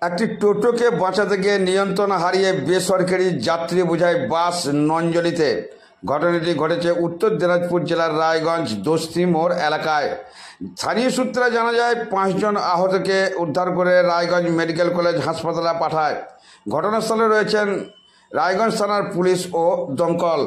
একটি টোটোকে বাঁচাতে গিয়ে নিয়ন্ত্রণ হারিয়ে বেসরকারি যাত্রী বোঝাই বাস নঞ্জলিতে। ঘটনাটি ঘটেছে উত্তর দিনাজপুর জেলার রায়গঞ্জ দোস্তি মোড় এলাকায়। স্থানীয় সূত্রে জানা যায় 5 জন আহতকে উদ্ধার করে রায়গঞ্জ মেডিকেল কলেজ হাসপাতালে পাঠায়। ঘটনাস্থলে রয়েছেন রায়গঞ্জ থানার পুলিশ ও দমকল।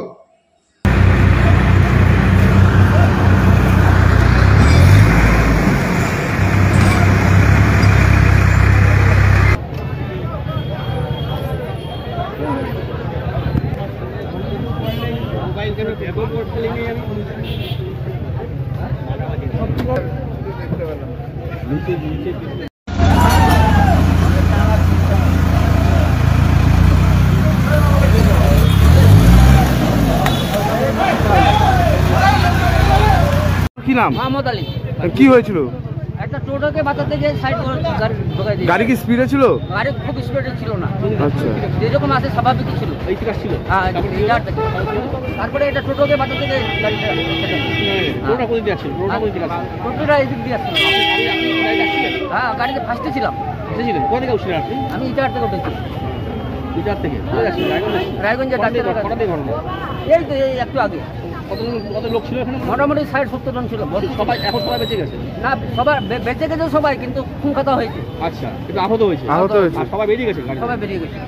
কি নাম? মোহাম্মদ আলী। কি হয়েছিল? একটা টোটোকে বাঁচাতে গিয়ে সাইড করে ঢোকাই দিয়েছে। গাড়ি কি স্পিডে ছিল? গাড়ি খুব স্পিডে ছিল না। আচ্ছা, যেরকম আছে স্বাভাবিকই ছিল। হ্যাঁ, তারপরে এটা টোটোকে বাঁচাতে গিয়ে গাড়িটা টোটোটা এদিক দিয়ে আসছিল। হ্যাঁ, গাড়িতে ফার্স্টে ছিলাম। আমি ইটার থেকে উঠেছি। রায়গঞ্জের এই তো এই একটু আগে। কত লোক ছিল এখানে? মোটামুটি 60-70 জন ছিল। সবাই বেঁচে গেছে? না, সবাই বেঁচে গেছে, সবাই কিন্তু খুন খাতা হয়েছে। আচ্ছা, কিন্তু আহত হয়েছে? আহত হয়েছে। সবাই বেরিয়ে গেছে? সবাই বেরিয়ে গেছে।